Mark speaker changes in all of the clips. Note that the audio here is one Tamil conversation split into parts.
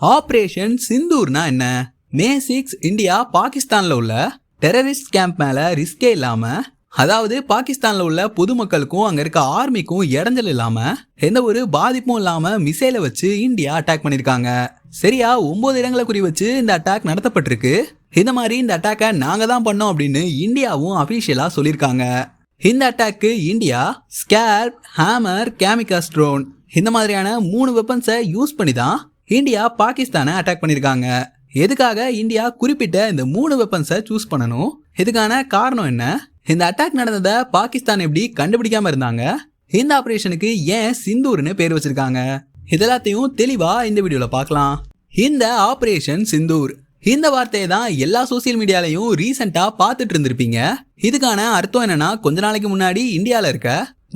Speaker 1: ஆபரேஷன் சிந்தூர்னா என்ன? மே 6 இந்தியா பாகிஸ்தான்ல உள்ள டெரரிஸ்ட் கேம்ப் மேல ரிஸ்கே இல்லாம, அதாவது பாகிஸ்தான்ல உள்ள பொதுமக்களுக்கும் அங்க இருக்க ஆர்மிக்கும் இடைஞ்சல் இல்லாம, எந்த ஒரு பாதிப்பும் இல்லாம மிசைலை வச்சு இந்தியா அட்டாக் பண்ணிருக்காங்க. சரியா 9 இடங்களை குறி வச்சு இந்த அட்டாக் நடத்தப்பட்டிருக்கு. இந்த மாதிரி இந்த அட்டாக்கை நாங்க தான் பண்ணோம் அப்படின்னு இந்தியாவும் அபிஷியலா சொல்லியிருக்காங்க. இந்த அட்டாக்கு India SCALP, hammer, kamikaze drone இந்த மாதிரியான 3 வெப்பன்ஸை யூஸ் பண்ணி தான் இந்தியா பாகிஸ்தானை அட்டாக் பண்ணிருக்காங்க. எதுக்காக இந்தியா குறிப்பிட்ட இந்த 3 வெப்பன்ஸை சூஸ் பண்ணணும்? இதுக்கான காரணம் என்ன? இந்த அட்டாக் நடந்ததை பாகிஸ்தான் எப்படி கண்டுபிடிக்காம இருந்தாங்க? இந்த ஆபரேஷனுக்கு ஏன் சிந்தூர்னு பேர் வச்சிருக்காங்க? இதெல்லாத்தையும் தெளிவா இந்த வீடியோல பார்க்கலாம். இந்த ஆபரேஷன் சிந்தூர் இந்த வார்த்தையை தான் எல்லா சோசியல் மீடியாலையும் ரீசெண்டா பார்த்துட்டு இருந்திருப்பீங்க. இதுக்கான அர்த்தம் என்னன்னா, கொஞ்ச நாளைக்கு முன்னாடி இந்தியால இருக்க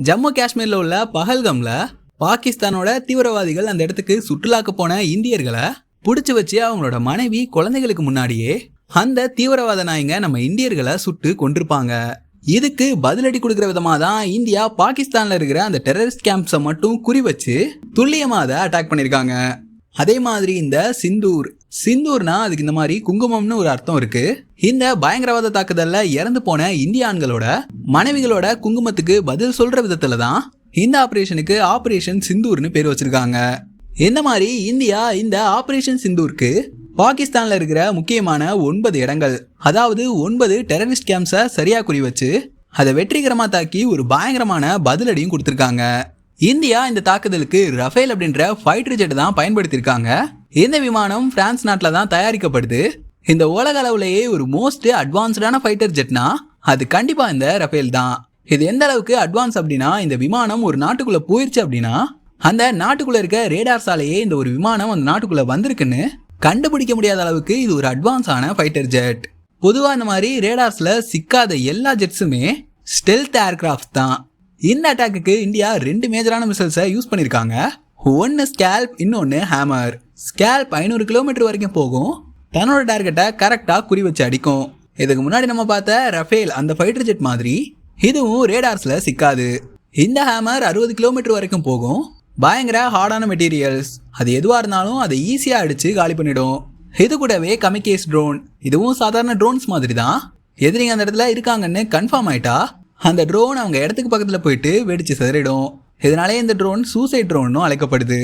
Speaker 1: ஜம்மு காஷ்மீர்ல உள்ள பஹல்கம்ல பாகிஸ்தானோட தீவிரவாதிகள் அந்த இடத்துக்கு சுற்றுலாக்கு போன இந்தியர்களை புடிச்சு வச்சு அவங்களோட மனைவி குழந்தைகளுக்கு முன்னாடியே அந்த தீவிரவாத நாயங்க நம்ம இந்தியர்களை சுட்டு கொண்டிருப்பாங்க. இதுக்கு பதிலடி கொடுக்கிற விதமா தான் இந்தியா பாகிஸ்தான்ல இருக்கிற அந்த டெரரிஸ்ட் கேம்ப்ஸை மட்டும் குறி வச்சு துல்லியமா அதை அட்டாக் பண்ணிருக்காங்க. அதே மாதிரி இந்த சிந்தூர்னா அதுக்கு இந்த மாதிரி குங்குமம்னு ஒரு அர்த்தம் இருக்கு. இந்த பயங்கரவாத தாக்குதல்ல இறந்து போன இந்திய ஆண்களோட மனைவிகளோட குங்குமத்துக்கு பதில் சொல்ற விதத்துல தான் இந்த ஆபரேஷனுக்கு ஆபரேஷன் சிந்தூர்னு பேர் வச்சிருக்காங்க. இந்த மாதிரி இந்தியா இந்த ஆபரேஷன் சிந்தூருக்கு பாகிஸ்தான்ல இருக்கிற முக்கியமான 9 இடங்கள், அதாவது 9 டெரரிஸ்ட் கேம்ப்ஸை சரியா குறி வச்சு அதை வெற்றிகரமா தாக்கி ஒரு பயங்கரமான பதிலடியும் கொடுத்திருக்காங்க. இந்தியா இந்த தாக்குதலுக்கு ரஃபேல் அப்படின்ற ஃபைட்டர் ஜெட் தான் பயன்படுத்தியிருக்காங்க. இந்த விமானம் பிரான்ஸ் நாட்டில் தான் தயாரிக்கப்படுது. இந்த உலக அளவுலேயே ஒரு மோஸ்ட் அட்வான்ஸ்டான ஃபைட்டர் ஜெட்னா அது கண்டிப்பா இந்த ரஃபேல் தான். இது எந்த அளவுக்கு அட்வான்ஸ் அப்படின்னா, இந்த விமானம் ஒரு நாட்டுக்குள்ள போயிருச்சு அப்படின்னா அந்த நாட்டுக்குள்ள இருக்க ரேடார் சாலையே இந்த ஒரு விமானம் அந்த நாட்டுக்குள்ள வந்திருக்குன்னு கண்டுபிடிக்க முடியாத அளவுக்கு இது ஒரு அட்வான்ஸான ஃபைட்டர் ஜெட். பொதுவா இந்த மாதிரி ரேடார்ஸ்ல சிக்காத எல்லா ஜெட்ஸுமே ஸ்டெல்த் ஏர்கிராஃப்ட் தான். இந்த அட்டாக்கு இந்தியா 2 மேஜரான மிசைல்ஸை யூஸ் பண்ணிருக்காங்க. ஒன்னு ஸ்கேல்ப், இன்னொன்னு ஹேமர். ஸ்கேல்ப் 500 கிலோமீட்டர் வரைக்கும் போகும். தன்னோட டார்கெட்டை கரெக்டா குறி வச்சு அடிக்கும். இதுக்கு முன்னாடி நம்ம பார்த்த ரஃபேல் அந்த ஃபைட்டர் ஜெட் மாதிரி இதுவும் ரேடார்ஸ்ல சிக்காது. இந்த ஹேமர் 60 கிலோமீட்டர் வரைக்கும் போகும். பயங்கர ஹார்டான மெட்டீரியல்ஸ், அது எதுவா இருந்தாலும் அதை ஈஸியா அடிச்சு காலி பண்ணிடும். இது கூடவே கமிகேஸ் ட்ரோன், இதுவும் சாதாரண ட்ரோன்ஸ் மாதிரி தான். எதிரிங்க அந்த இடத்துல இருக்காங்கன்னு கன்ஃபார்ம் ஆயிட்டா அந்த ட்ரோன் அவங்க இடத்துக்கு பக்கத்துல போயிட்டு வெடிச்சு சிதறிடும். இதனாலே இந்த ட்ரோன் சூசைட் ட்ரோன் அழைக்கப்படுது.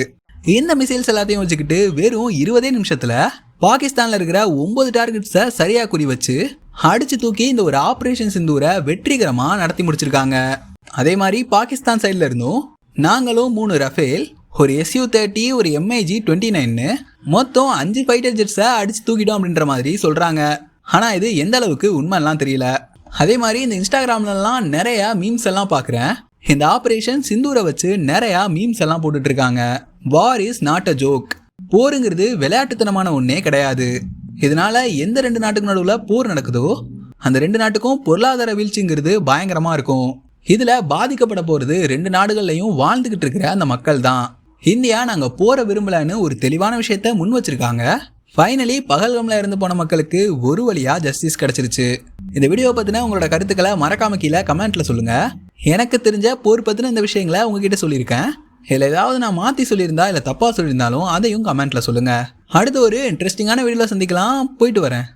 Speaker 1: இந்த மிசைல்ஸ் எல்லாத்தையும் வச்சுக்கிட்டு வெறும் 20 நிமிஷத்துல பாகிஸ்தான்ல இருக்கிற 9 டார்கெட்ஸை சரியா குறி வச்சு அடிச்சு தூக்கி இந்த ஒரு ஆபரேஷன் சிந்தூரை வெற்றிகரமா நடத்தி முடிச்சிருக்காங்க. அதே மாதிரி பாகிஸ்தான் சைட்ல இருந்தும் நாங்களும் 3 ரஃபேல், ஒரு SU-30, ஒரு MiG-29 மொத்தம் 5 ஃபைட்டர் ஜெட்ஸை அடிச்சு தூக்கிட்டோம் அப்படின்ற மாதிரி சொல்றாங்க. ஆனா இது எந்த அளவுக்கு உண்மைலாம் தெரியல. அதே மாதிரி இந்த இன்ஸ்டாகிராம்லாம் நிறைய மீம்ஸ் எல்லாம் பாக்குறேன். இந்த ஆபரேஷன் சிந்தூரை வச்சு நிறைய மீம்ஸ் எல்லாம் போட்டுட்டு இருக்காங்க. War is not a joke. போருங்கிறது விளையாட்டுத்தனமான ஒன்னே கிடையாது. இதனால எந்த 2 நாட்டுக்கு நடுவில் போர் நடக்குதோ அந்த 2 நாட்டுக்கும் பொருளாதார வீழ்ச்சிங்கிறது பயங்கரமா இருக்கும். இதுல பாதிக்கப்பட போறது 2 நாடுகள்லையும் வாழ்ந்துகிட்டு இருக்கிற அந்த மக்கள் தான். இந்தியா நாங்க போற விரும்பலன்னு ஒரு தெளிவான விஷயத்த முன் வச்சிருக்காங்க. ஃபைனலி பகல்கம்ல இருந்து போன மக்களுக்கு ஒரு வழியா ஜஸ்டிஸ் கிடைச்சிருச்சு. இந்த வீடியோ பத்தின உங்களோட கருத்துக்களை மறக்காம கீழே கமெண்ட்ல சொல்லுங்க. எனக்கு தெரிஞ்ச போர் பத்தின இந்த விஷயங்களை உங்ககிட்ட சொல்லியிருக்கேன். இல்லை ஏதாவது நான் மாற்றி சொல்லியிருந்தா இல்லை தப்பாக சொல்லியிருந்தாலும் அதையும் கமெண்ட்டில் சொல்லுங்கள். அடுத்து ஒரு இன்ட்ரெஸ்டிங்கான வீடியோவில் சந்திக்கலாம். போயிட்டு வரேன்.